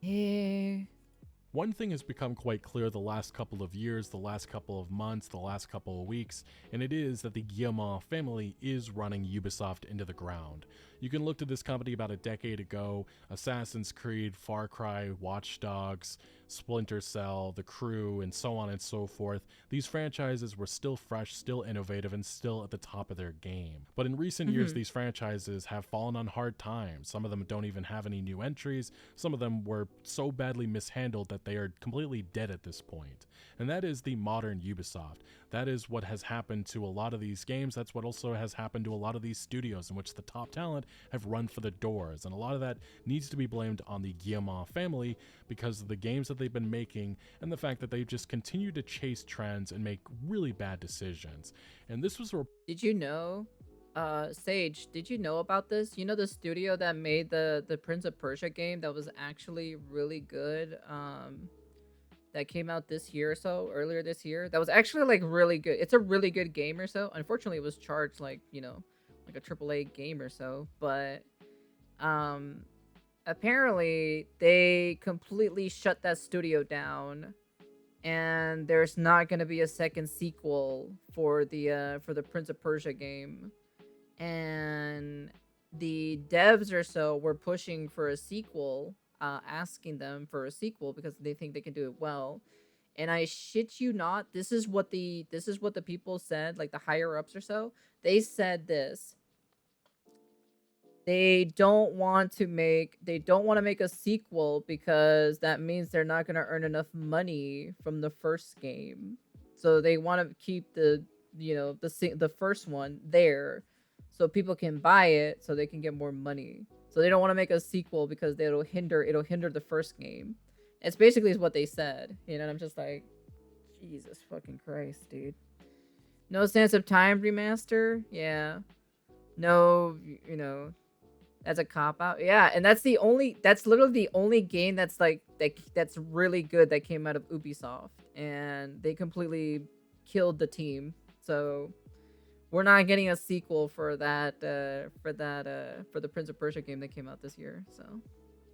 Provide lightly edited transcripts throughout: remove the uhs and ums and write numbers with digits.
Eh. One thing has become quite clear the last couple of years, the last couple of months, the last couple of weeks, and it is that the Guillemot family is running Ubisoft into the ground. You can look to this company about a decade ago, Assassin's Creed, Far Cry, Watch Dogs, Splinter Cell, The Crew, and so on and so forth. These franchises were still fresh, still innovative, and still at the top of their game. But in recent years, these franchises have fallen on hard times. Some of them don't even have any new entries. Some of them were so badly mishandled that they are completely dead at this point. And that is the modern Ubisoft. That is what has happened to a lot of these games. That's what also has happened to a lot of these studios in which the top talent have run for the doors. And a lot of that needs to be blamed on the Guillemot family because of the games that they've been making and the fact that they've just continued to chase trends and make really bad decisions. And this was Did you know, Sage, did you know about this? You know the studio that made the Prince of Persia game that was actually really good, that came out this year or so, earlier this year? That was actually like really good. It's a really good game or so. Unfortunately, it was charged like, like a AAA game or so, but um apparently they completely shut that studio down, and there's not going to be a second sequel for the Prince of Persia game. And the devs or so were pushing for a sequel, asking them for a sequel because they think they can do it well. And I shit you not, this is what the people said, like the higher ups or so. They said this: they don't want to make a sequel because that means they're not going to earn enough money from the first game. So they want to keep the first one there so people can buy it so they can get more money. So they don't want to make a sequel because it'll hinder the first game. It's basically what they said, and I'm just like, Jesus fucking Christ, dude. No Sense of Time remaster? Yeah. No, that's a cop out. Yeah, and that's literally the only game that's like that's really good that came out of Ubisoft, and they completely killed the team. So we're not getting a sequel for the Prince of Persia game that came out this year. So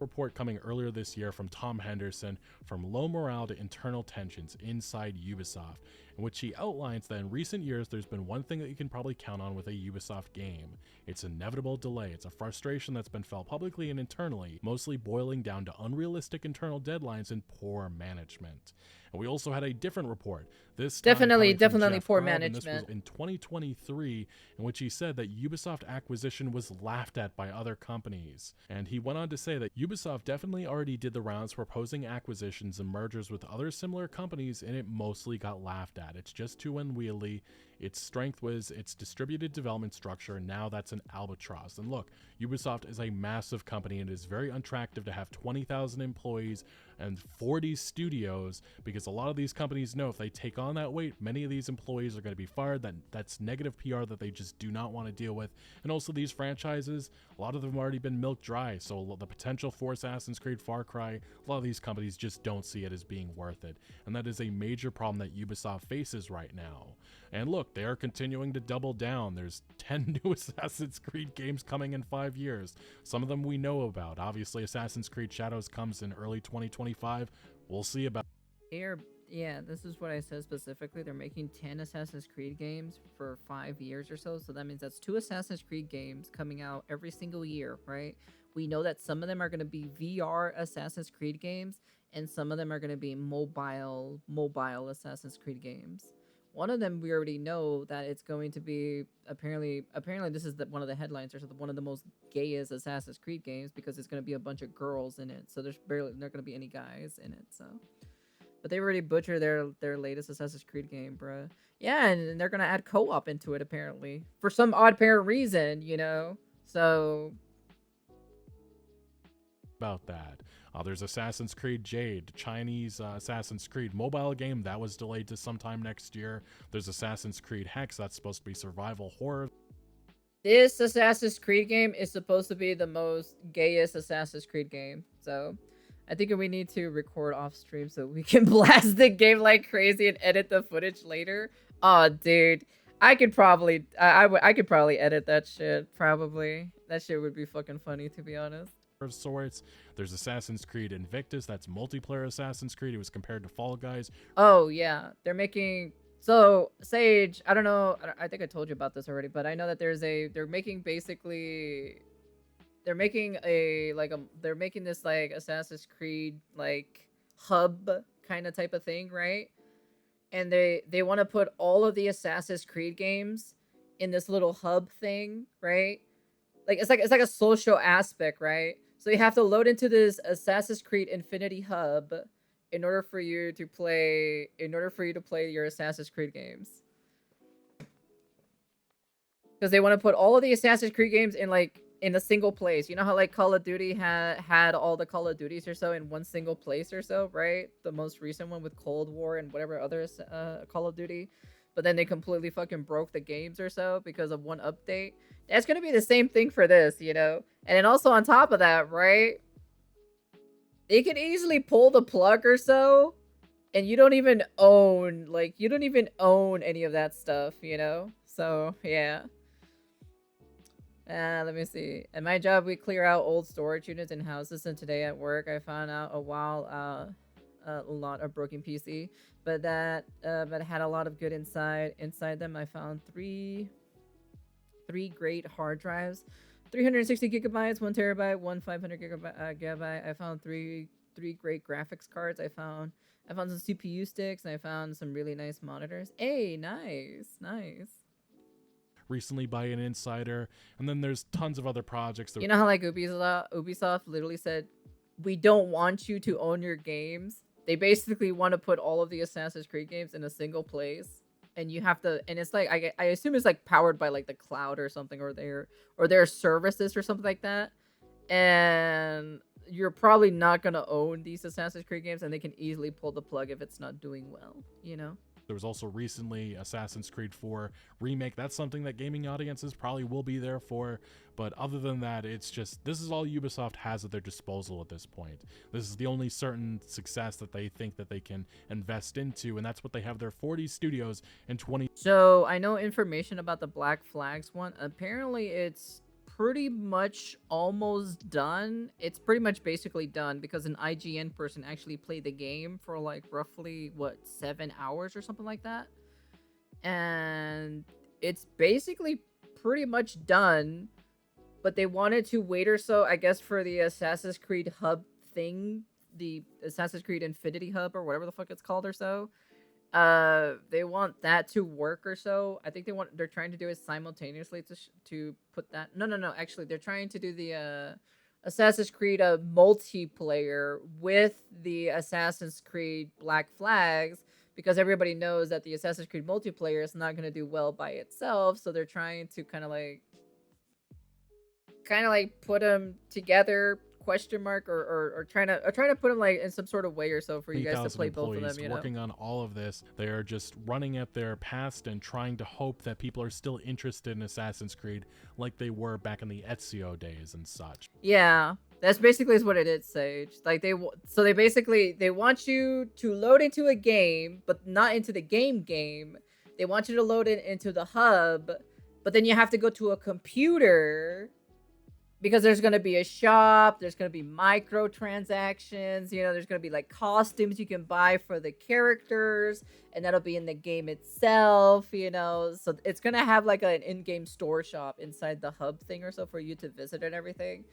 report coming earlier this year from Tom Henderson, From Low Morale to Internal Tensions Inside Ubisoft, in which he outlines that in recent years there's been one thing that you can probably count on with a Ubisoft game. It's inevitable delay. It's a frustration that's been felt publicly and internally, mostly boiling down to unrealistic internal deadlines and poor management. And we also had a different report. This time definitely Jeff poor Grubb, management. and this was in 2023, in which he said that Ubisoft acquisition was laughed at by other companies. And he went on to say that Ubisoft definitely already did the rounds proposing acquisitions and mergers with other similar companies, and it mostly got laughed at. It's just too unwieldy. Its strength was its distributed development structure, and now that's an albatross. And look, Ubisoft is a massive company, and it is very unattractive to have 20,000 employees and 40 studios, because a lot of these companies know if they take on that weight, many of these employees are going to be fired. That's negative PR that they just do not want to deal with. And also these franchises, a lot of them have already been milked dry, so the potential for Assassin's Creed, Far Cry, a lot of these companies just don't see it as being worth it. And that is a major problem that Ubisoft faces right now. And look, they are continuing to double down. There's 10 new Assassin's Creed games coming in 5 years. Some of them we know about. Obviously, Assassin's Creed Shadows comes in early 2025. We'll see about. Yeah, this is what I said specifically. They're making 10 Assassin's Creed games for 5 years or so. So that means that's 2 Assassin's Creed games coming out every single year, right? We know that some of them are going to be VR Assassin's Creed games, and some of them are going to be mobile Assassin's Creed games. One of them we already know that it's going to be apparently this is one of the headlines, or one of the most gayest Assassin's Creed games, because it's going to be a bunch of girls in it. So there's not going to be any guys in it. So, but they already butchered their latest Assassin's Creed game, bruh. Yeah, and they're going to add co-op into it apparently for some odd apparent reason, So about that. There's Assassin's Creed Jade, Chinese Assassin's Creed mobile game that was delayed to sometime next year. There's Assassin's Creed Hex, that's supposed to be survival horror. This Assassin's Creed game is supposed to be the most gayest Assassin's Creed game. So I think we need to record off stream so we can blast the game like crazy and edit the footage later. Oh, dude. I could probably I could probably edit that shit, probably. That shit would be fucking funny, to be honest. of sorts. There's Assassin's Creed Invictus, that's multiplayer Assassin's Creed. It was compared to Fall Guys. Oh yeah, they're making. So Sage, I don't know. I think I told you about this already, but I know that they're making basically. They're making they're making this like Assassin's Creed like hub kind of type of thing, right? And they want to put all of the Assassin's Creed games in this little hub thing, right? Like it's like a social aspect, right? So you have to load into this Assassin's Creed Infinity Hub in order for you to play your Assassin's Creed games. Because they want to put all of the Assassin's Creed games in a single place. You know how like Call of Duty had all the Call of Duties or so in one single place or so, right? The most recent one with Cold War and whatever other Call of Duty. But then they completely fucking broke the games or so because of one update. That's going to be the same thing for this, you know? And then also on top of that, right? They could easily pull the plug or so. And you don't even own any of that stuff, you know? So, yeah. Let me see. At my job, we clear out old storage units in houses, and today at work, I found out a lot of broken PC, but had a lot of good inside. Inside them, I found three great hard drives, 360 gigabytes, 1 terabyte, one 500 gigabyte. I found three great graphics cards. I found some CPU sticks, and I found some really nice monitors. Hey, nice. Recently by an insider, and then there's tons of other projects that, you know how like Ubisoft literally said, we don't want you to own your games. They basically want to put all of the Assassin's Creed games in a single place, and you have to, and it's like I assume it's like powered by like the cloud or something, or their services or something like that, and you're probably not gonna own these Assassin's Creed games, and they can easily pull the plug if it's not doing well, you know. There was also recently Assassin's Creed 4 remake. That's something that gaming audiences probably will be there for. But other than that, it's just, this is all Ubisoft has at their disposal at this point. This is the only certain success that they think that they can invest into. And that's what they have their 40 studios in 20. So I know information about the Black Flags one. Apparently it's pretty much almost done. It's pretty much basically done because an IGN person actually played the game for like roughly 7 hours or something like that, and it's basically pretty much done. But they wanted to wait or so, I guess, for the Assassin's Creed hub thing, the Assassin's Creed Infinity Hub or whatever the fuck it's called or so. They want that to work or so. I think they're trying to do it simultaneously to put that. No. Actually, they're trying to do the Assassin's Creed multiplayer with the Assassin's Creed Black Flags, because everybody knows that the Assassin's Creed multiplayer is not going to do well by itself. So they're trying to kind of like put them together, question mark, or trying to put them like in some sort of way or so for you guys to play both of them, you know. Working on all of this, they are just running at their past and trying to hope that people are still interested in Assassin's Creed like they were back in the Ezio days and such. Yeah, that's basically what it is, Sage. Like they want you to load into a game, but not into the game. They want you to load it into the hub, but then you have to go to a computer, because there's going to be a shop, there's going to be microtransactions, you know, there's going to be like costumes you can buy for the characters, and that'll be in the game itself, you know. So it's going to have like an in-game store shop inside the hub thing or so for you to visit and everything.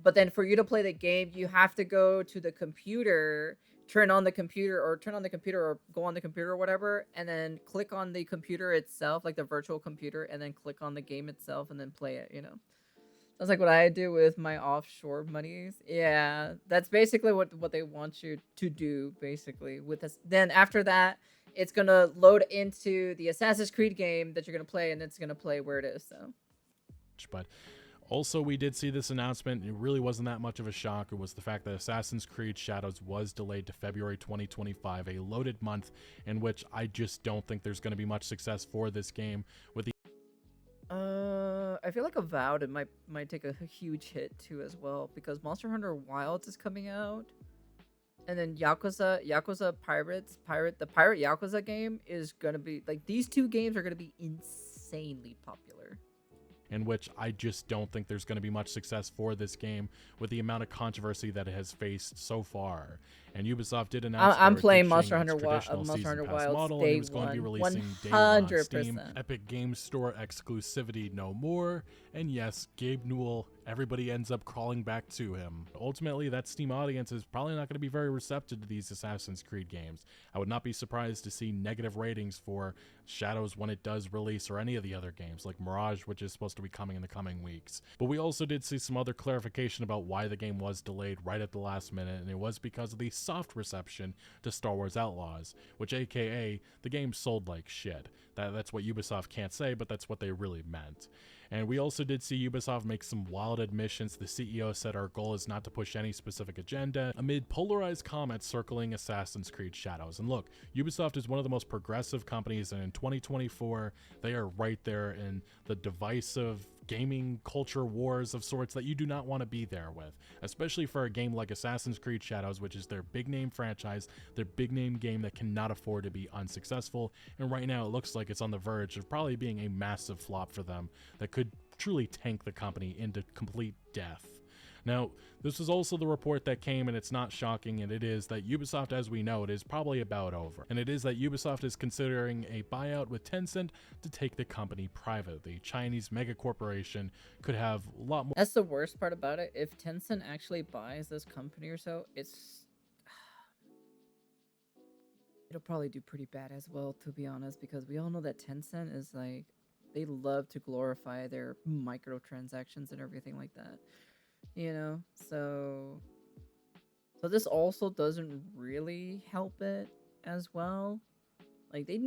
But then for you to play the game, you have to go to the computer, turn on the computer or go on the computer or whatever, and then click on the computer itself, like the virtual computer, and then click on the game itself and then play it, you know. That's like what I do with my offshore monies. Yeah, that's basically what they want you to do, basically. With this, then after that, it's gonna load into the Assassin's Creed game that you're gonna play, and it's gonna play where it is. So, but also we did see this announcement. It really wasn't that much of a shock. It was the fact that Assassin's Creed Shadows was delayed to February 2025, a loaded month in which I just don't think there's going to be much success for this game. With the I feel like Avowed might take a huge hit too as well, because Monster Hunter Wilds is coming out, and then Yakuza the Pirate Yakuza game is gonna be like, these two games are gonna be insanely popular, in which I just don't think there's going to be much success for this game with the amount of controversy that it has faced so far. And Ubisoft did announce I'm playing Monster Hunter Season Pass Wilds model, and day it was going to be one, releasing day one on Steam. 100%. Epic Games Store exclusivity no more. And yes, Gabe Newell, everybody ends up crawling back to him. Ultimately, that Steam audience is probably not going to be very receptive to these Assassin's Creed games. I would not be surprised to see negative ratings for Shadows when it does release, or any of the other games like Mirage, which is supposed to be coming in the coming weeks. But we also did see some other clarification about why the game was delayed right at the last minute, and it was because of the soft reception to Star Wars Outlaws, which aka the game sold like shit. That's what Ubisoft can't say, but that's what they really meant. And we also did see Ubisoft make some wild admissions. The CEO said our goal is not to push any specific agenda, amid polarized comments circling Assassin's Creed Shadows. And look, Ubisoft is one of the most progressive companies, and in 2024, they are right there in the divisive gaming culture wars of sorts that you do not want to be there with, especially for a game like Assassin's Creed Shadows, which is their big name franchise, their big name game that cannot afford to be unsuccessful. And right now it looks like it's on the verge of probably being a massive flop for them that could truly tank the company into complete death. Now, this is also the report that came, and it's not shocking, and it is that Ubisoft, as we know, it is probably about over. And it is that Ubisoft is considering a buyout with Tencent to take the company private. The Chinese mega corporation could have a lot more. That's the worst part about it. If Tencent actually buys this company or so, it'll probably do pretty bad as well, to be honest, because we all know that Tencent is like, they love to glorify their microtransactions and everything like that. You know, so this also doesn't really help it as well. Like, they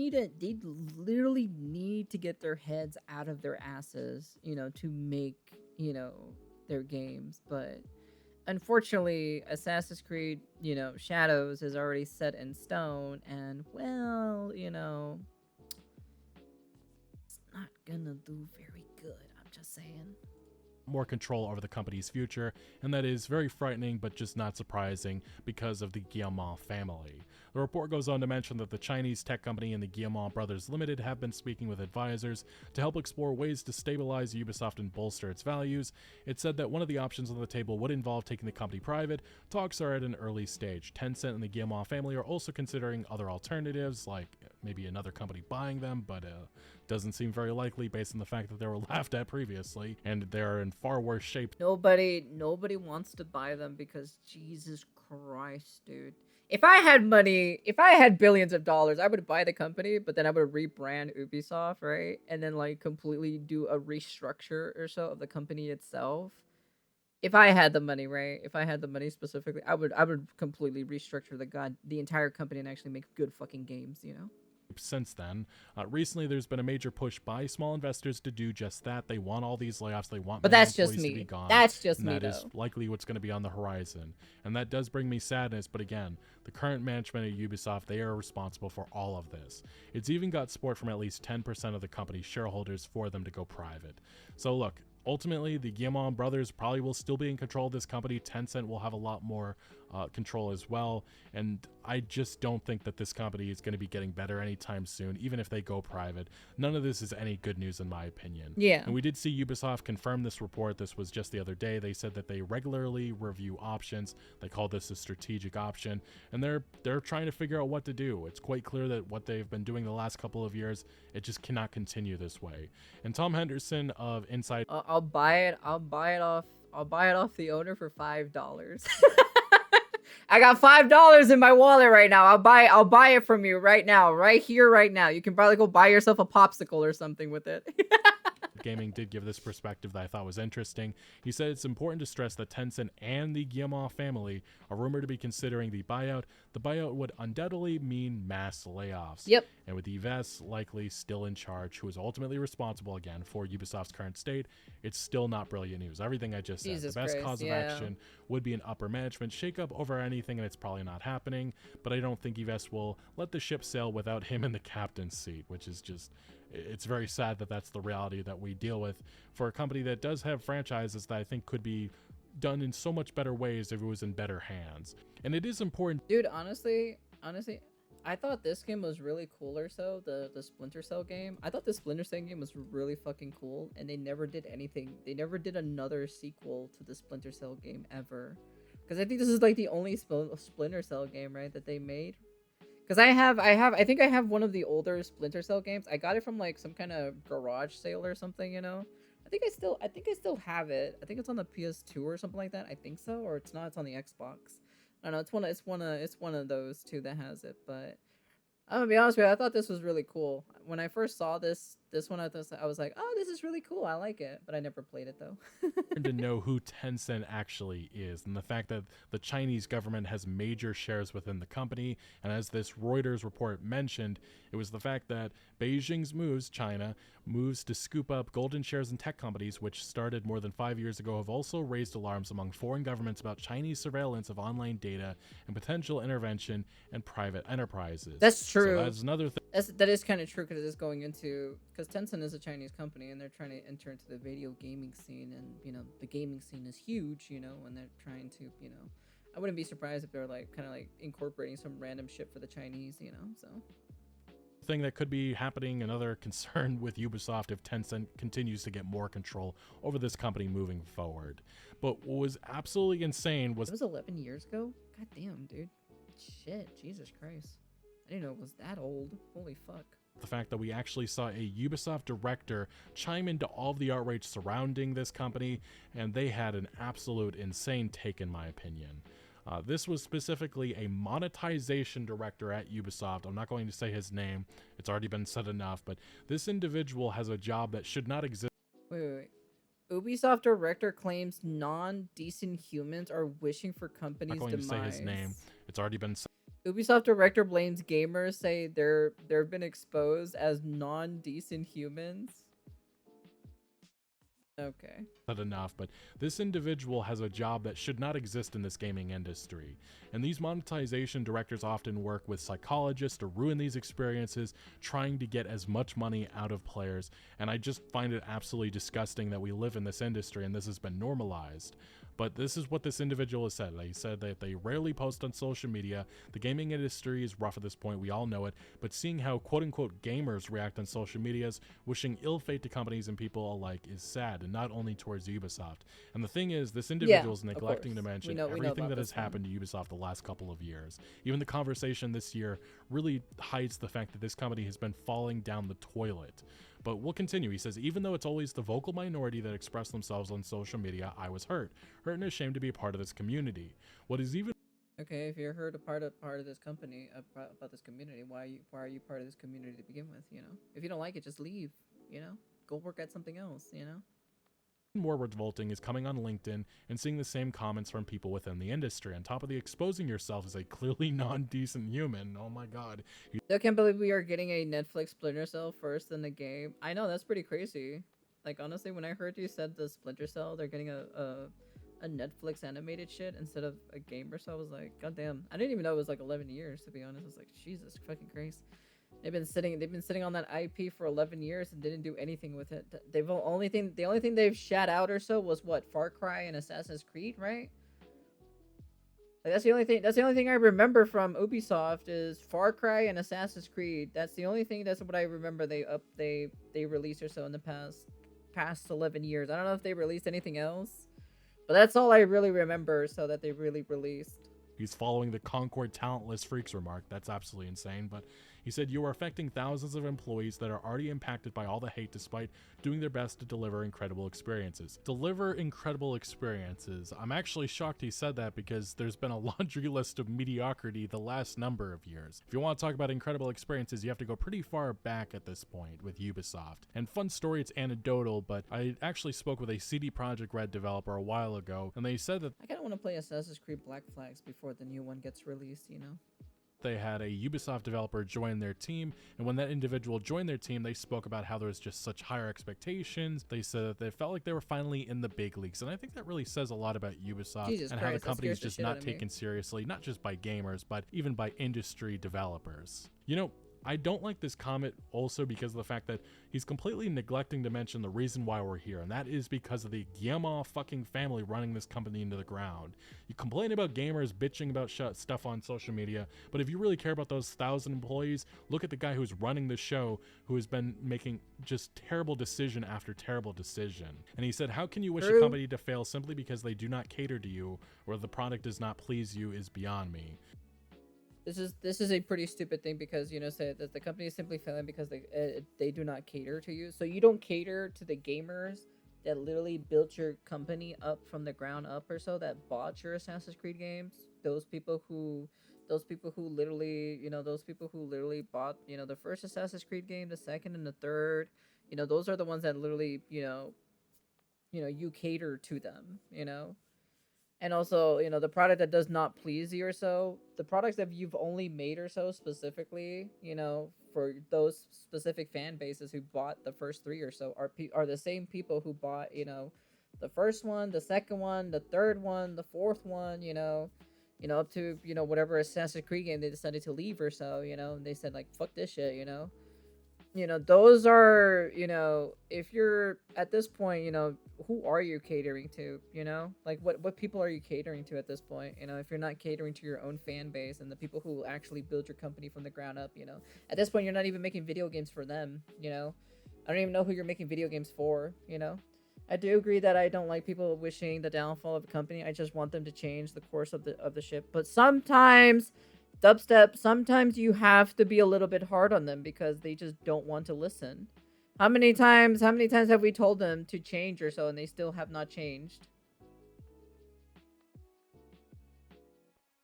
literally need to get their heads out of their asses, you know, to make, you know, their games. But unfortunately, Assassin's Creed, you know, Shadows is already set in stone, and well, you know, it's not gonna do very good. I'm just saying. More control over the company's future, and that is very frightening but just not surprising because of the Guillemot family. The report goes on to mention that the Chinese tech company and the Guillemot Brothers Limited have been speaking with advisors to help explore ways to stabilize Ubisoft and bolster its values. It said that one of the options on the table would involve taking the company private. Talks are at an early stage. Tencent and the Guillemot family are also considering other alternatives, like maybe another company buying them, but doesn't seem very likely based on the fact that they were laughed at previously, and they're in far worse shape. Nobody wants to buy them because Jesus Christ, dude. If I had money, if I had billions of dollars, I would buy the company, but then I would rebrand Ubisoft, right? And then like completely do a restructure or so of the company itself. If I had the money, right? If I had the money specifically, I would completely restructure the entire company and actually make good fucking games, you know? Since then, recently there's been a major push by small investors to do just that. They want all these layoffs. They want, but that's just employees me. To be gone. That's just me. That is likely what's going to be on the horizon, and that does bring me sadness. But again, the current management at Ubisoft, they are responsible for all of this. It's even got support from at least 10% of the company's shareholders for them to go private. So look, ultimately, the Guillemot brothers probably will still be in control of this company. Tencent will have a lot more control as well, and I just don't think that this company is going to be getting better anytime soon, even if they go private. None of this is any good news in my opinion. Yeah. And we did see Ubisoft confirm this report. This was just the other day. They said that they regularly review options. They call this a strategic option, and they're trying to figure out what to do. It's quite clear that what they've been doing the last couple of years, it just cannot continue this way. And Tom Henderson of Inside, I'll buy it off the owner for $5. I got $5 in my wallet right now. I'll buy it from you right now, right here, right now. You can probably go buy yourself a popsicle or something with it. Gaming did give this perspective that I thought was interesting. He said it's important to stress that Tencent and the Guillemot family are rumored to be considering the buyout. The buyout would undoubtedly mean mass layoffs. Yep. And with Yves likely still in charge, who is ultimately responsible again for Ubisoft's current state, it's still not brilliant news. Everything I just said. Jesus the best Christ, cause of action would be an upper management shakeup over anything, and it's probably not happening. But I don't think Yves will let the ship sail without him in the captain's seat, which is just... It's very sad that that's the reality that we deal with for a company that does have franchises that I think could be done in so much better ways if it was in better hands. And it is important. Dude, honestly, I thought this game was really cool or so, the Splinter Cell game. I thought the Splinter Cell game was really fucking cool, and they never did anything. They never did another sequel to the Splinter Cell game ever. Because I think this is like the only Splinter Cell game, right, that they made. Because I think I have one of the older Splinter Cell games. I got it from like some kind of garage sale or something, you know. I think I still have it. I think it's on the PS2 or something like that. I think so, or it's not. It's on the Xbox. I don't know. It's one of those two that has it. But I'm gonna be honest with you. I thought this was really cool. When I first saw this one, I was like, oh, this is really cool. I like it. But I never played it though. To know who Tencent actually is, and the fact that the Chinese government has major shares within the company. And as this Reuters report mentioned, it was the fact that Beijing's China moves to scoop up golden shares in tech companies, which started more than 5 years ago, have also raised alarms among foreign governments about Chinese surveillance of online data and potential intervention in private enterprises. That's true. So that's another thing. That is kind of true because it's going into, because Tencent is a Chinese company and they're trying to enter into the video gaming scene, and you know the gaming scene is huge, you know, and they're trying to, you know, I wouldn't be surprised if they're like kind of like incorporating some random shit for the Chinese, you know. So thing that could be happening, another concern with Ubisoft if Tencent continues to get more control over this company moving forward. But what was absolutely insane was it was 11 years ago. God damn, dude. Shit, Jesus Christ. I didn't know it was that old. Holy fuck. The fact that we actually saw a Ubisoft director chime into all of the outrage surrounding this company, and they had an absolute insane take, in my opinion. This was specifically a monetization director at Ubisoft. I'm not going to say his name. It's already been said enough, but this individual has a job that should not exist. Wait. Ubisoft director claims non-decent humans are wishing for companies' I'm not going demise. to say his name. It's already been said. Ubisoft director blames gamers, say they've been exposed as non-decent humans. Okay. Not enough, but this individual has a job that should not exist in this gaming industry. And these monetization directors often work with psychologists to ruin these experiences, trying to get as much money out of players. And I just find it absolutely disgusting that we live in this industry and this has been normalized. But this is what this individual has said. They said that they rarely post on social media. The gaming industry is rough at this point, we all know it. But seeing how quote-unquote gamers react on social medias, wishing ill fate to companies and people alike is sad, and not only towards Ubisoft. And the thing is, this individual is neglecting to mention everything that has happened to Ubisoft the last couple of years. Even the conversation this year really hides the fact that this company has been falling down the toilet. But we'll continue. He says, even though it's always the vocal minority that express themselves on social media, I was hurt and ashamed to be a part of this community. What is even okay? If you're hurt a part of this company, about this community, why are you part of this community to begin with? You know, if you don't like it, just leave. You know, go work at something else. You know. more revolting is coming on LinkedIn and seeing the same comments from people within the industry. On top of the exposing yourself as a clearly non-decent human. Oh my god. I can't believe we are getting a Netflix Splinter Cell first in the game. I know, that's pretty crazy. Like, honestly, when I heard you said the Splinter Cell, they're getting a Netflix animated shit instead of a game or so, I was like, god damn. I didn't even know it was like 11 years, to be honest. I was like, Jesus fucking Christ. They've been sitting on that IP for 11 years and didn't do anything with it. The only thing they've shat out or so was what, Far Cry and Assassin's Creed, right? Like, that's the only thing I remember from Ubisoft is Far Cry and Assassin's Creed. That's what I remember they released or so in the past 11 years. I don't know if they released anything else, but that's all I really remember, so that they really released. He's following the Concord talentless freaks remark. That's absolutely insane. But he said, you are affecting thousands of employees that are already impacted by all the hate despite doing their best to deliver incredible experiences. Deliver incredible experiences. I'm actually shocked he said that, because there's been a laundry list of mediocrity the last number of years. If you want to talk about incredible experiences, you have to go pretty far back at this point with Ubisoft. And fun story, it's anecdotal, but I actually spoke with a CD Projekt Red developer a while ago, and they said that I kind of want to play Assassin's Creed Black Flags before the new one gets released, you know? they had a Ubisoft developer join their team, and when that individual joined their team, they spoke about how there was just such higher expectations. They said that they felt like they were finally in the big leagues, and I think that really says a lot about Ubisoft and how the company is just not taken seriously, not just by gamers, but even by industry developers. You know, I don't like this comment also because of the fact that he's completely neglecting to mention the reason why we're here, and that is because of the Guillemot fucking family running this company into the ground. You complain about gamers bitching about stuff on social media, but if you really care about those 1,000 employees, look at the guy who's running the show, who has been making just terrible decision after terrible decision. And he said, how can you wish a company to fail simply because they do not cater to you, or the product does not please you is beyond me. This is a pretty stupid thing because, you know, say that the company is simply failing because they do not cater to you. So you don't cater to the gamers that literally built your company up from the ground up, or so, that bought your Assassin's Creed games. Those people who literally, you know, those people who literally bought, you know, the first Assassin's Creed game, the second and the third. You know, those are the ones that literally, you cater to them, you know. And also, you know, the product that does not please you, or so, the products that you've only made or so specifically, you know, for those specific fan bases who bought the first three or so, are the same people who bought, you know, the first one, the second one, the third one, the fourth one, up to, you know, whatever Assassin's Creed game they decided to leave or so, you know, and they said like, fuck this shit, you know. You know, those are, you know, if you're at this point, you know, who are you catering to, you know? Like what people are you catering to at this point? You know, if you're not catering to your own fan base and the people who actually build your company from the ground up, you know. At this point, you're not even making video games for them, you know. I don't even know who you're making video games for, you know. I do agree that I don't like people wishing the downfall of a company. I just want them to change the course of the ship. But sometimes Dubstep, sometimes you have to be a little bit hard on them because they just don't want to listen. How many times have we told them to change or so and they still have not changed?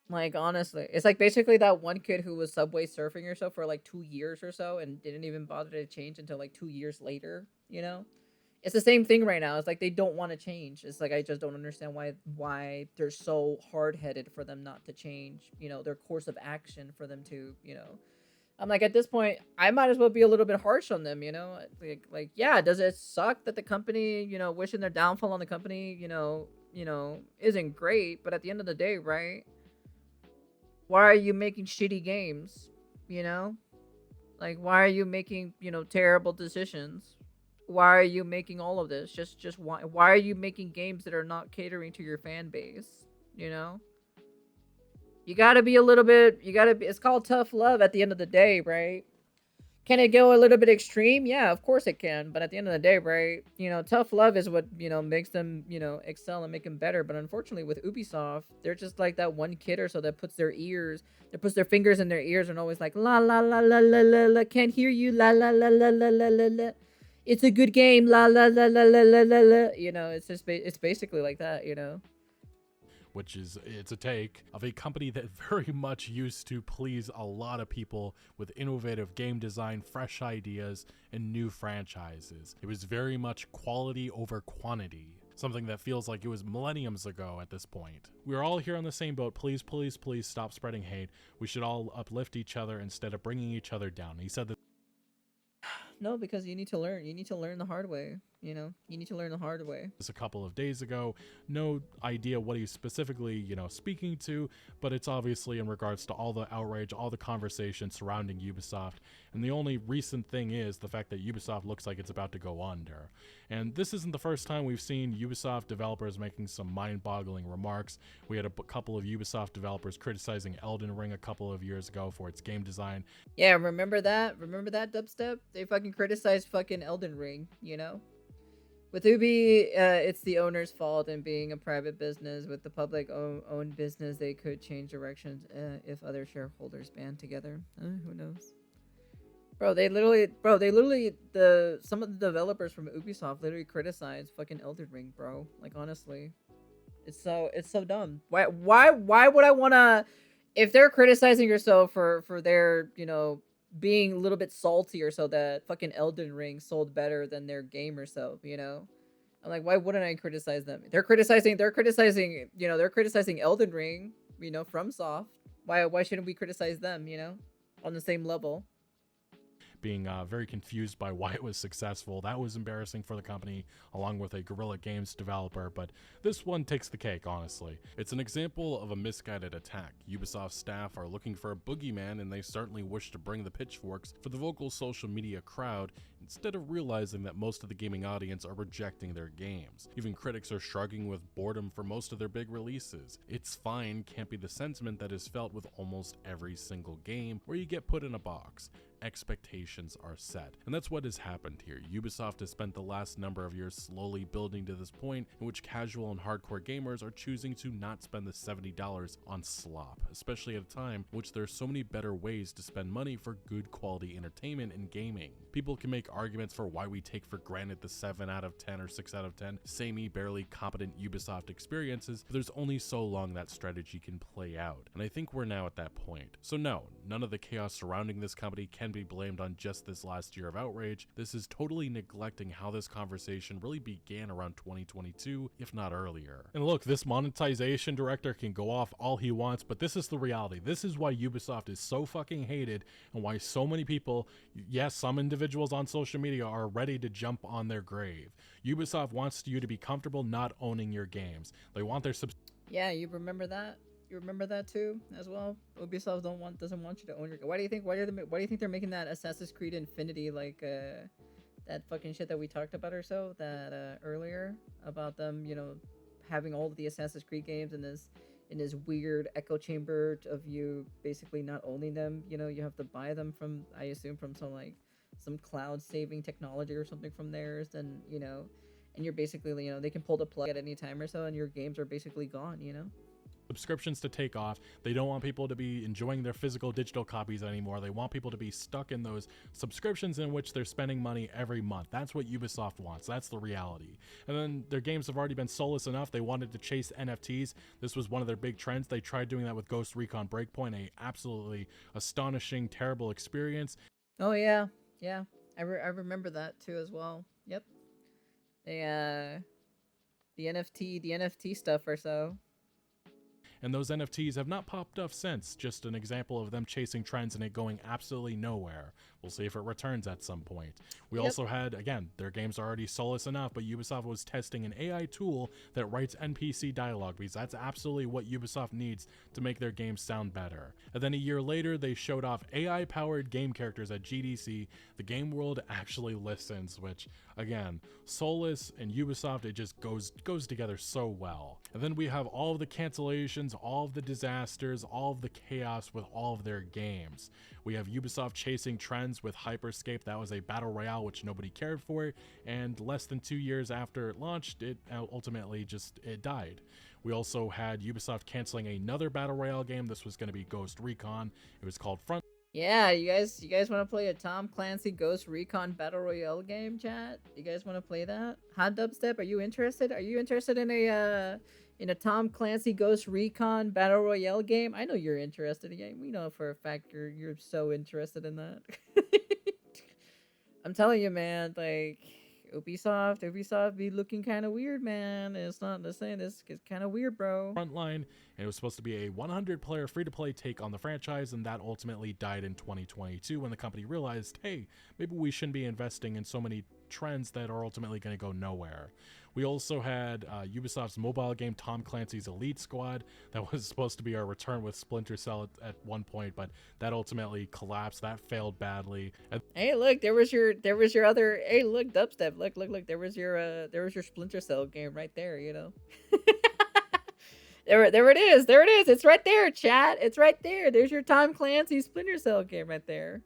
Like, honestly, it's like basically that one kid who was subway surfing or so for like 2 years or so and didn't even bother to change until like 2 years later, you know? It's the same thing right now. It's like they don't want to change. It's like I just don't understand why they're so hard-headed for them not to change, you know, their course of action for them to, you know. I'm like, at this point, I might as well be a little bit harsh on them, you know? Like yeah, does it suck that the company, you know, wishing their downfall on the company, you know, isn't great, but at the end of the day, right? Why are you making shitty games, you know? Like, why are you making, you know, terrible decisions? Why are you making all of this? Just why are you making games that are not catering to your fan base, you know? You gotta be a little bit, it's called tough love at the end of the day, right? Can it go a little bit extreme? Yeah, of course it can. But at the end of the day, right, you know, tough love is what, you know, makes them, you know, excel and make them better. But unfortunately with Ubisoft, they're just like that one kid or so that puts their fingers in their ears and always like, la, la, la, la, la, la, la, can't hear you, la, la, la, la, la, la, la, la. It's a good game, la, la, la, la, la, la, la, la. You know, it's just, it's basically like that, you know. Which is, it's a take of a company that very much used to please a lot of people with innovative game design, fresh ideas, and new franchises. It was very much quality over quantity, something that feels like it was millenniums ago at this point. We're all here on the same boat. Please, please, please stop spreading hate. We should all uplift each other instead of bringing each other down. He said that. No, because you need to learn. You need to learn the hard way. You know, you need to learn the hard way. Just a couple of days ago, no idea what he's specifically, you know, speaking to, but it's obviously in regards to all the outrage, all the conversation surrounding Ubisoft. And the only recent thing is the fact that Ubisoft looks like it's about to go under. And this isn't the first time we've seen Ubisoft developers making some mind-boggling remarks. We had a couple of Ubisoft developers criticizing Elden Ring a couple of years ago for its game design. Yeah, remember that? Remember that, Dubstep? They fucking criticized fucking Elden Ring, you know? With Ubi, it's the owner's fault, and being a private business with the public owned business, they could change directions if other shareholders band together. Who knows? Bro, some of the developers from Ubisoft literally criticized fucking Elden Ring, bro. Like, honestly, it's so dumb. Why would I wanna, if they're criticizing yourself for their, you know, being a little bit salty or so that fucking Elden Ring sold better than their game or so, you know? I'm like, why wouldn't I criticize them? They're criticizing, you know, they're criticizing Elden Ring, you know, from Soft. Why shouldn't we criticize them, you know, on the same level? being very confused by why it was successful. That was embarrassing for the company, along with a Guerrilla Games developer, but this one takes the cake, honestly. It's an example of a misguided attack. Ubisoft staff are looking for a boogeyman, and they certainly wish to bring the pitchforks for the vocal social media crowd, instead of realizing that most of the gaming audience are rejecting their games. Even critics are shrugging with boredom for most of their big releases. It's fine can't be the sentiment that is felt with almost every single game where you get put in a box. Expectations are set, and that's what has happened here. Ubisoft has spent the last number of years slowly building to this point in which casual and hardcore gamers are choosing to not spend the $70 on slop, especially at a time in which there are so many better ways to spend money for good quality entertainment in gaming. People can make arguments for why we take for granted the 7 out of 10 or 6 out of 10 samey, barely competent Ubisoft experiences, but there's only so long that strategy can play out, and I think we're now at that point. So no, none of the chaos surrounding this company can be blamed on just this last year of outrage. This is totally neglecting how this conversation really began around 2022, if not earlier. And look, this monetization director can go off all he wants, but this is the reality. This is why Ubisoft is so fucking hated, and why so many people, yes, some individuals on social media are ready to jump on their grave. Ubisoft wants you to be comfortable not owning your games. They want their Yeah, you remember that? You remember that too, as well. Ubisoft doesn't want you to own your. Why do you think? Why do you think they're making that Assassin's Creed Infinity like that fucking shit that we talked about or so that earlier about them, having all of the Assassin's Creed games in this weird echo chamber of you basically not owning them. You have to buy them from, I assume, from some cloud saving technology or something from theirs. Then and you're basically they can pull the plug at any time or so, and your games are basically gone. Subscriptions to take off. They don't want people to be enjoying their physical digital copies anymore. They want people to be stuck in those subscriptions in which they're spending money every month. That's what Ubisoft wants. That's the reality. And then their games have already been soulless enough. They wanted to chase NFTs. This was one of their big trends. They tried doing that with Ghost Recon Breakpoint, a absolutely astonishing, terrible experience. Oh yeah, yeah. I remember that too as well. Yep. They the NFT stuff or so. And those NFTs have not popped up since, just an example of them chasing trends and it going absolutely nowhere. We'll see if it returns at some point. We also had, again, their games are already soulless enough, but Ubisoft was testing an AI tool that writes NPC dialogue, because that's absolutely what Ubisoft needs to make their games sound better. And then a year later, they showed off AI-powered game characters at GDC. The game world actually listens, which, again, soulless and Ubisoft, it just goes together so well. And then we have all of the cancellations, all of the disasters, all of the chaos with all of their games. We have Ubisoft chasing trends with Hyperscape. That was a battle royale which nobody cared for, and less than 2 years after it launched, it ultimately it died. We also had Ubisoft canceling another battle royale game. This was going to be Ghost Recon. It was called Front. Yeah, you guys want to play a Tom Clancy Ghost Recon Battle Royale game, chat? You guys want to play that? Hot Dubstep, are you interested? Are you interested in a Tom Clancy Ghost Recon Battle Royale game? I know you're interested in. We know for a fact you're so interested in that. I'm telling you, man, like Ubisoft be looking kind of weird, man. It's not the same. This is kind of weird, bro. Frontline, and it was supposed to be a 100-player free-to-play take on the franchise, and that ultimately died in 2022 when the company realized, hey, maybe we shouldn't be investing in so many trends that are ultimately going to go nowhere. We also had Ubisoft's mobile game Tom Clancy's Elite Squad. That was supposed to be our return with Splinter Cell at one point, but that ultimately collapsed. That failed badly. Hey, look, there was your other. Hey, look, Dubstep. Look. There was your Splinter Cell game right there. There it is. There it is. It's right there, chat. It's right there. There's your Tom Clancy Splinter Cell game right there.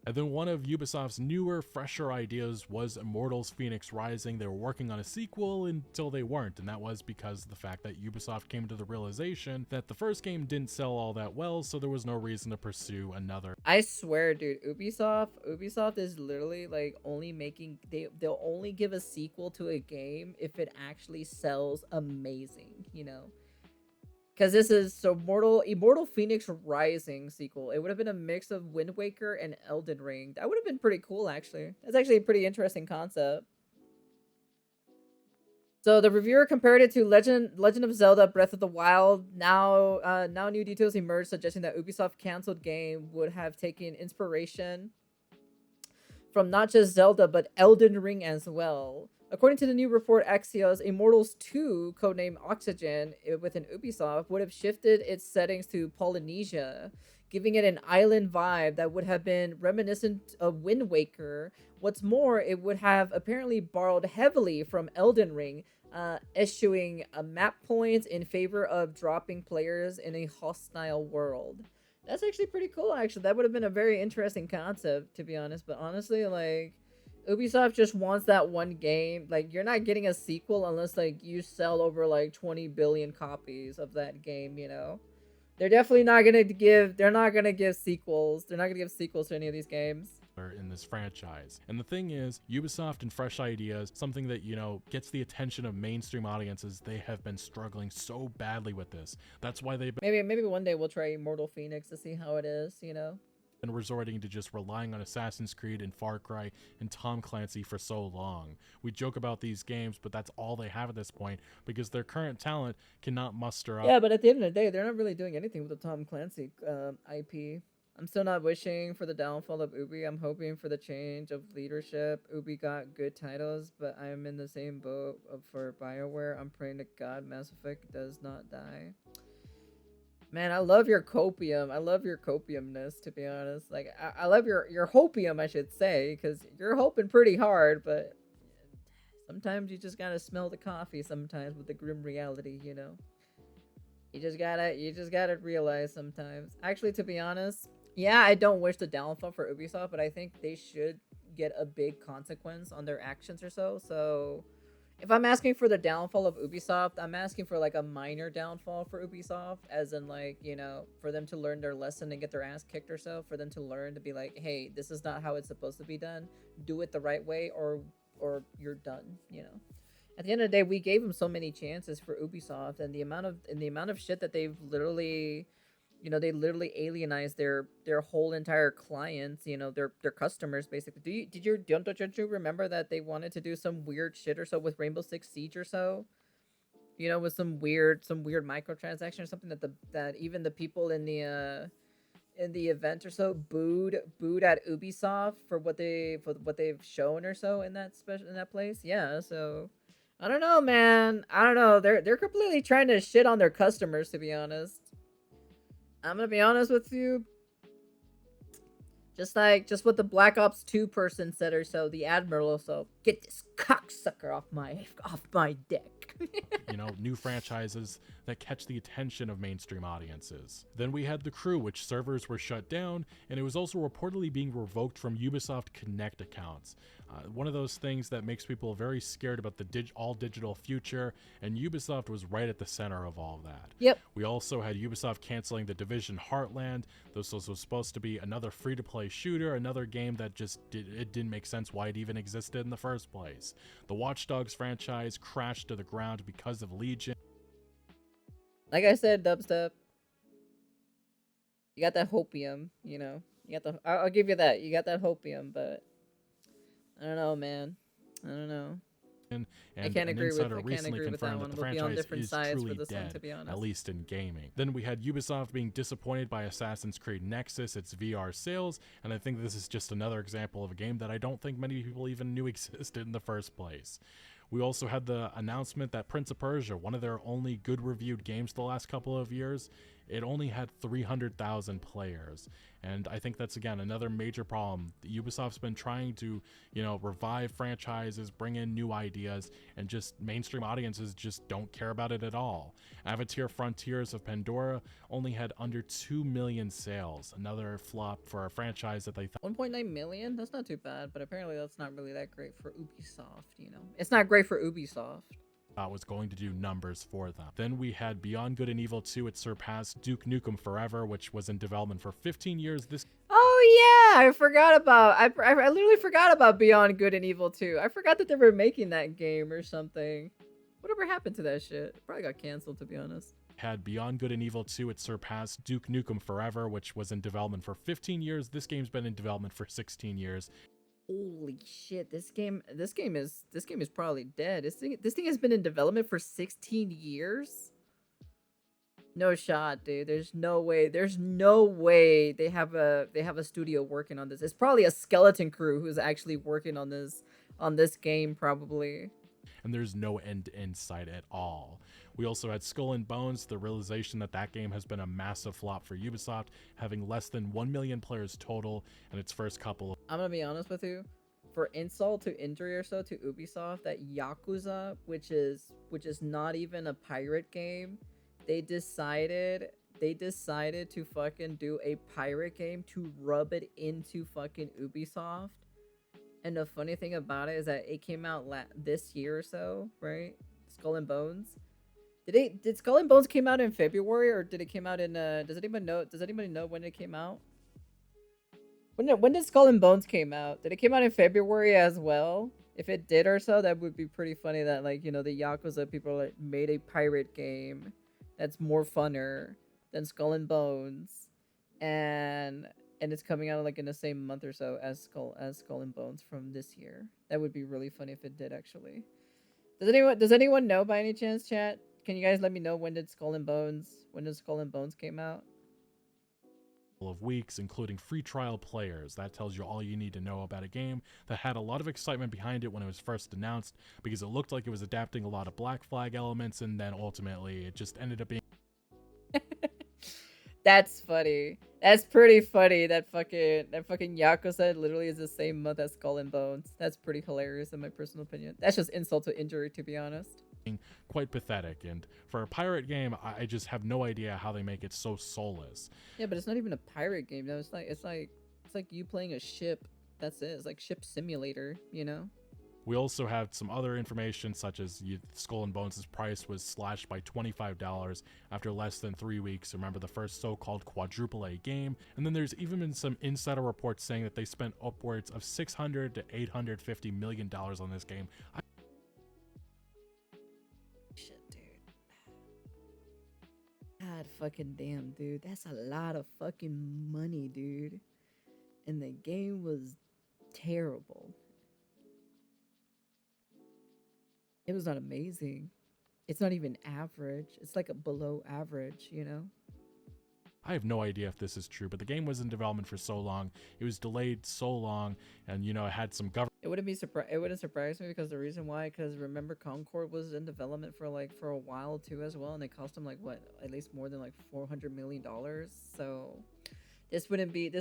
And then one of Ubisoft's newer, fresher ideas was Immortals Fenyx Rising. They were working on a sequel until they weren't, and that was because of the fact that Ubisoft came to the realization that the first game didn't sell all that well, so there was no reason to pursue another. I swear, dude, Ubisoft is literally like only making, they'll only give a sequel to a game if it actually sells amazing, Because this is Immortal Fenyx Rising sequel. It would have been a mix of Wind Waker and Elden Ring. That would have been pretty cool, actually. That's actually a pretty interesting concept. So the reviewer compared it to Legend of Zelda Breath of the Wild. Now new details emerged suggesting that Ubisoft canceled game would have taken inspiration from not just Zelda but Elden Ring as well. According to the new report, Axios, Immortals 2, codenamed Oxygen, within Ubisoft, would have shifted its settings to Polynesia, giving it an island vibe that would have been reminiscent of Wind Waker. What's more, it would have apparently borrowed heavily from Elden Ring, eschewing map points in favor of dropping players in a hostile world. That's actually pretty cool, actually. That would have been a very interesting concept, to be honest. But honestly, like, Ubisoft just wants that one game. Like, you're not getting a sequel unless, like, you sell over, like, 20 billion copies of that game, you know? They're definitely not gonna give, they're not gonna give sequels. They're not gonna give sequels to any of these games in this franchise. And the thing is, Ubisoft and fresh ideas, something that, you know, gets the attention of mainstream audiences. They have been struggling so badly with this. That's why they've been maybe one day we'll try Immortal Fenyx to see how it is, you know? And resorting to just relying on Assassin's Creed and Far Cry and Tom Clancy for so long. We joke about these games, but that's all they have at this point because their current talent cannot muster up. Yeah, but at the end of the day, they're not really doing anything with the Tom Clancy IP. I'm still not wishing for the downfall of Ubi. I'm hoping for the change of leadership. Ubi got good titles, but I'm in the same boat for BioWare. I'm praying to God Mass Effect does not die. Man, I love your copium. I love your copiumness, to be honest. Like, I love your hopium, I should say, because you're hoping pretty hard, but sometimes you just gotta smell the coffee sometimes with the grim reality, you know? You just gotta realize sometimes. Actually, to be honest, yeah, I don't wish the downfall for Ubisoft, but I think they should get a big consequence on their actions or so. So if I'm asking for the downfall of Ubisoft, I'm asking for like a minor downfall for Ubisoft, as in like, you know, for them to learn their lesson and get their ass kicked or so, for them to learn to be like, hey, this is not how it's supposed to be done. Do it the right way or you're done, you know. At the end of the day, we gave them so many chances for Ubisoft, and the amount of shit that they've literally, you know, they literally alienized their whole entire clients, you know, their customers basically. Don't you remember that they wanted to do some weird shit or so with Rainbow Six Siege or so? You know, with some weird microtransaction or something that even the people in the event or so booed at Ubisoft for what they've shown or so in that place. Yeah, so I don't know, man. I don't know. They're completely trying to shit on their customers, to be honest. I'm gonna be honest with you. Just what the Black Ops 2 person said or so, the Admiral or so. Get this cocksucker off my deck. You know, new franchises that catch the attention of mainstream audiences. Then we had The Crew, which servers were shut down, and it was also reportedly being revoked from Ubisoft Connect accounts. One of those things that makes people very scared about the all-digital future, and Ubisoft was right at the center of all of that. Yep. We also had Ubisoft canceling The Division Heartland. This was supposed to be another free-to-play shooter, another game that just didn't make sense why it even existed in the first place. The Watch Dogs franchise crashed to the ground because of Legion. Like I said, Dubstep, you got that hopium, you know. You got I'll give you that. You got that hopium, but I don't know, man. I don't know. And I can't agree with recently confirmed that the franchise is truly dead, to be honest. at least in gaming. Then we had Ubisoft being disappointed by Assassin's Creed Nexus, its VR sales, and I think this is just another example of a game that I don't think many people even knew existed in the first place. We also had the announcement that Prince of Persia, one of their only good reviewed games the last couple of years, it only had 300,000 players. And I think that's, again, another major problem. Ubisoft's been trying to, you know, revive franchises, bring in new ideas, and just mainstream audiences just don't care about it at all. Avatar Frontiers of Pandora only had under 2 million sales. Another flop for a franchise that they thought 1.9 million? That's not too bad, but apparently that's not really that great for Ubisoft, you know. It's not great for Ubisoft. Was going to do numbers for them. Then we had Beyond Good and Evil 2. It surpassed Duke Nukem Forever, which was in development for 15 years. Oh yeah, I forgot about. I literally forgot about Beyond Good and Evil 2. I forgot that they were making that game or something. Whatever happened to that shit? It probably got canceled, to be honest. Had Beyond Good and Evil 2. It surpassed Duke Nukem Forever, which was in development for 15 years. This game's been in development for 16 years. Holy shit, this game is probably dead. This thing has been in development for 16 years. No shot, dude. There's no way. There's no way they have a studio working on this. It's probably a skeleton crew who's actually working on this game probably. And there's no end in sight at all. We also had Skull and Bones, the realization that that game has been a massive flop for Ubisoft, having less than 1 million players total in its first couple of. I'm gonna be honest with you. For insult to injury or so to Ubisoft, that Yakuza, which is not even a pirate game, they decided to fucking do a pirate game to rub it into fucking Ubisoft. And the funny thing about it is that it came out this year or so, right? Skull and Bones. Did Skull and Bones came out in February, or did it came out in does anybody know when it came out? When did Skull and Bones came out? Did it came out in February as well? If it did or so, that would be pretty funny that, like, the Yakuza people like made a pirate game that's more funner than Skull and Bones, and it's coming out like in the same month or so as Skull and Bones from this year. That would be really funny if it did actually. Does anyone know by any chance, chat? Can you guys let me know when did Skull and Bones came out? Of weeks, including free trial players. That tells you all you need to know about a game that had a lot of excitement behind it when it was first announced, because it looked like it was adapting a lot of Black Flag elements, and then ultimately it just ended up being. That's funny. That's pretty funny. That fucking Yakuza literally is the same month as Skull and Bones. That's pretty hilarious in my personal opinion. That's just insult to injury, to be honest. Quite pathetic, and for a pirate game, I just have no idea how they make it so soulless. Yeah, but it's not even a pirate game though. It's like you playing a ship. That's it. It's like ship simulator, you know? We also have some other information, such as Skull and Bones' price was slashed by $25 after less than 3 weeks. Remember, the first so-called quadruple A game. And then there's even been some insider reports saying that they spent upwards of $600 to $850 million on this game. Shit, dude. God fucking damn, dude. That's a lot of fucking money, dude. And the game was terrible. It was not amazing. It's not even average. It's like a below average, you know? I have no idea if this is true, but the game was in development for so long. It was delayed so long, and it had some government. It wouldn't surprise me, because the reason why, because remember Concord was in development for a while too as well, and it cost them like what, at least more than like $400 million. So this wouldn't be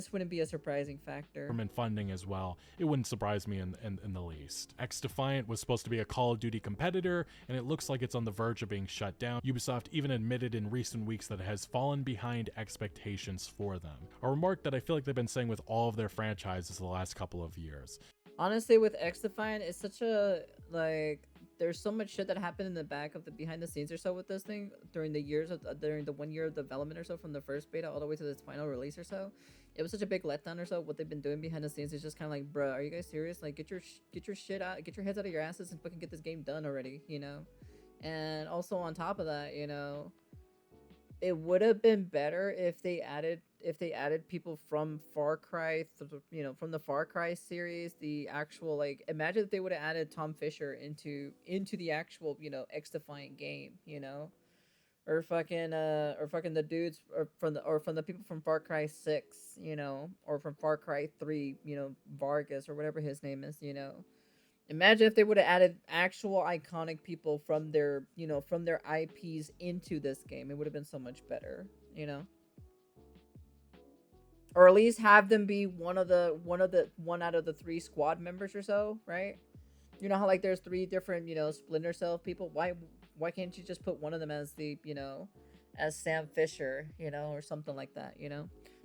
a surprising factor. Government funding as well. It wouldn't surprise me in the least. ExDefiant was supposed to be a Call of Duty competitor, and it looks like it's on the verge of being shut down. Ubisoft even admitted in recent weeks that it has fallen behind expectations for them. A remark that I feel like they've been saying with all of their franchises the last couple of years. Honestly, with ExDefiant, it's such a, like, there's so much shit that happened in the behind the scenes or so with this thing during the 1 year of development or so, from the first beta all the way to this final release or so. It was such a big letdown or so. What they've been doing behind the scenes is just kind of like, bruh, are you guys serious? Like, get your shit out, get your heads out of your asses and fucking get this game done already, you know? And also on top of that, it would have been better if they added people from Far Cry, from the Far Cry series. The actual, like, imagine if they would have added Tom Fisher into the actual, ExDefiant game, or fucking the dudes, or from the people from Far Cry 6, or from Far Cry 3, Vargas or whatever his name is, Imagine if they would have added actual iconic people from their IPs into this game. It would have been so much better, Or at least have them be one out of the 3 squad members or so, right? You know how, like, there's 3 different, Splinter Cell people? Why can't you just put one of them as as Sam Fisher, or something like that,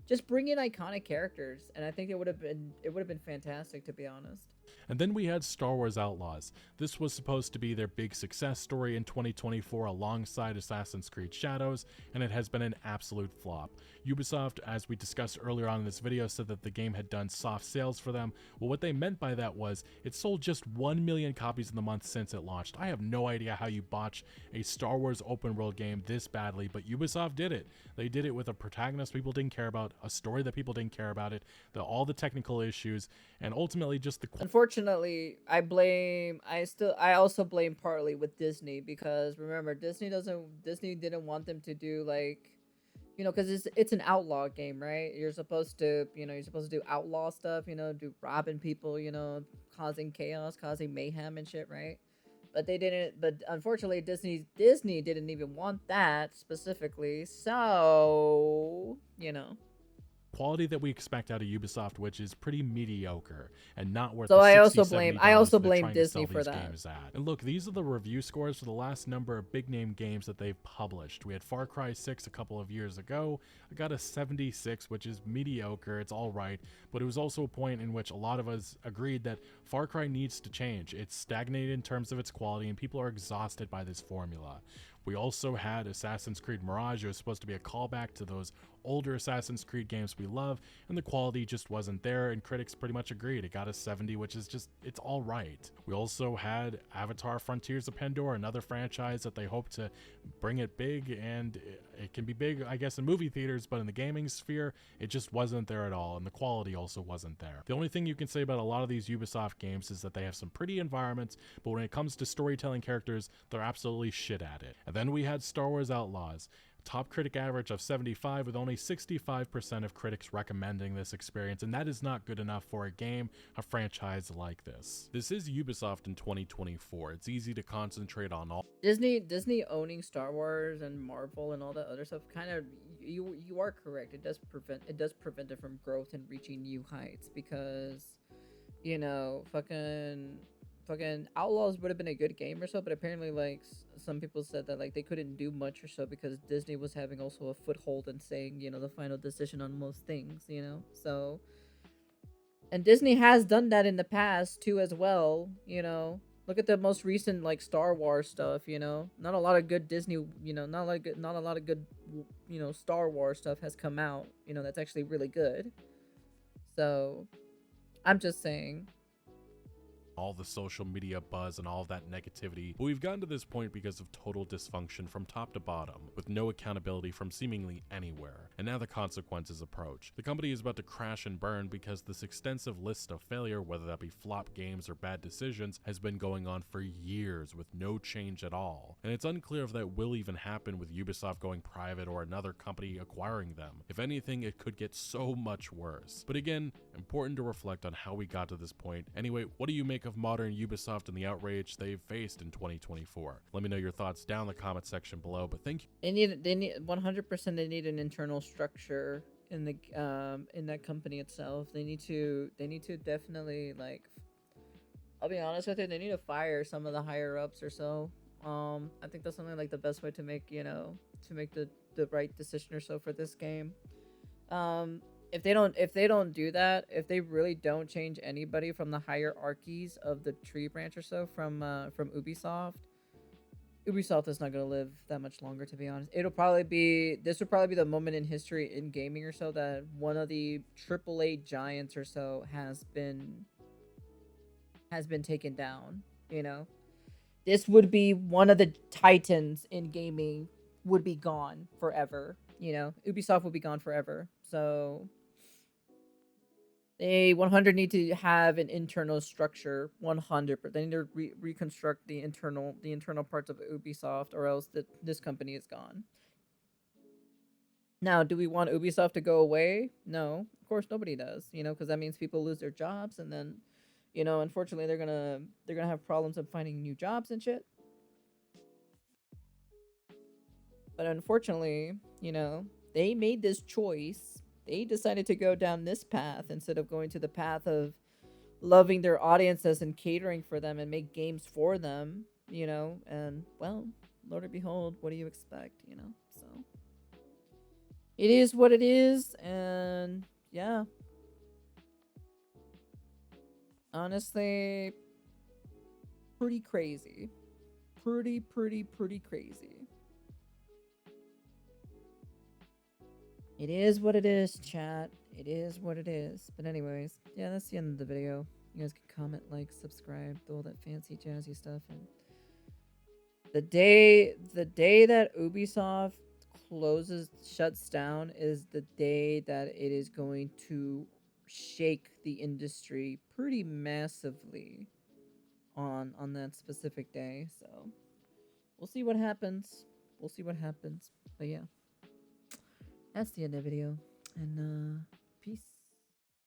Just bring in iconic characters, and I think it would have been fantastic, to be honest. And then we had Star Wars Outlaws. This was supposed to be their big success story in 2024 alongside Assassin's Creed Shadows, and it has been an absolute flop. Ubisoft, as we discussed earlier on in this video, said that the game had done soft sales for them. Well, what they meant by that was it sold just 1 million copies in the month since it launched. I have no idea how you botch a Star Wars open world game this badly, but Ubisoft did it. They did it with a protagonist people didn't care about, a story that people didn't care about, all the technical issues, and ultimately just the... unfortunately, I also blame partly with Disney, because remember, Disney didn't want them to do like, because it's an outlaw game, right? You're supposed to do outlaw stuff, do robbing people, causing chaos, causing mayhem and shit, right? But they didn't. But unfortunately, Disney didn't even want that specifically. So Quality that we expect out of Ubisoft, which is pretty mediocre and not worth So the I $60, also blame $70 that they're blame trying to Disney sell for these that. games at. And look, these are the review scores for the last number of big name games that they've published. We had Far Cry 6 a couple of years ago. I got a 76, which is mediocre. It's all right, but it was also a point in which a lot of us agreed that Far Cry needs to change. It's stagnated in terms of its quality, and people are exhausted by this formula. We also had Assassin's Creed Mirage. It was supposed to be a callback to those older Assassin's Creed games we love, and the quality just wasn't there, and critics pretty much agreed. It got a 70, which is just, it's all right. We also had Avatar Frontiers of Pandora, another franchise that they hope to bring it big, and it can be big, I guess, in movie theaters, but in the gaming sphere, it just wasn't there at all, and the quality also wasn't there. The only thing you can say about a lot of these Ubisoft games is that they have some pretty environments, but when it comes to storytelling characters, they're absolutely shit at it. And then we had Star Wars Outlaws. Top critic average of 75, with only 65% of critics recommending this experience, and that is not good enough for a game, a franchise like this. This is Ubisoft in 2024. It's easy to concentrate on all Disney owning Star Wars and Marvel and all that other stuff. Kind of, you are correct. It does prevent it from growth and reaching new heights, because fucking Outlaws would have been a good game or so, but apparently like some people said that like they couldn't do much or so because Disney was having also a foothold in saying the final decision on most things. So, and Disney has done that in the past too as well. Look at the most recent like Star Wars stuff. Not a lot of good Disney, not a lot of good Star Wars stuff has come out, that's actually really good. So I'm just saying, all the social media buzz and all of that negativity, but we've gotten to this point because of total dysfunction from top to bottom, with no accountability from seemingly anywhere, and now the consequences approach. The company is about to crash and burn because this extensive list of failure, whether that be flop games or bad decisions, has been going on for years with no change at all, and it's unclear if that will even happen with Ubisoft going private or another company acquiring them. If anything, it could get so much worse. But again, important to reflect on how we got to this point. Anyway, what do you make of modern Ubisoft and the outrage they've faced in 2024? Let me know your thoughts down in the comment section below, but thank you. They need 100%. They need an internal structure in that company itself. They need to definitely, like, I'll be honest with you, they need to fire some of the higher ups or so. I think that's something like the best way to make the right decision or so for this game. If they don't do that, if they really don't change anybody from the hierarchies of the tree branch or so from Ubisoft is not going to live that much longer, to be honest. This would probably be the moment in history in gaming or so that one of the AAA giants or so has been taken down. This would be one of the titans in gaming would be gone forever. Ubisoft would be gone forever. So they 100 need to have an internal structure. 100%. They need to reconstruct the internal parts of Ubisoft, or else this company is gone. Now, do we want Ubisoft to go away? No, of course nobody does. Because that means people lose their jobs, and then, unfortunately, they're gonna have problems of finding new jobs and shit. But unfortunately, they made this choice. They decided to go down this path instead of going to the path of loving their audiences and catering for them and make games for them, and, well, Lord and behold, what do you expect, So it is what it is, and yeah. Honestly, pretty crazy. Pretty crazy. It is what it is, chat. It is what it is. But anyways, yeah, that's the end of the video. You guys can comment, like, subscribe, do all that fancy jazzy stuff. And the day that Ubisoft shuts down is the day that it is going to shake the industry pretty massively on that specific day. So we'll see what happens. We'll see what happens. But yeah, that's the end of the video. And peace.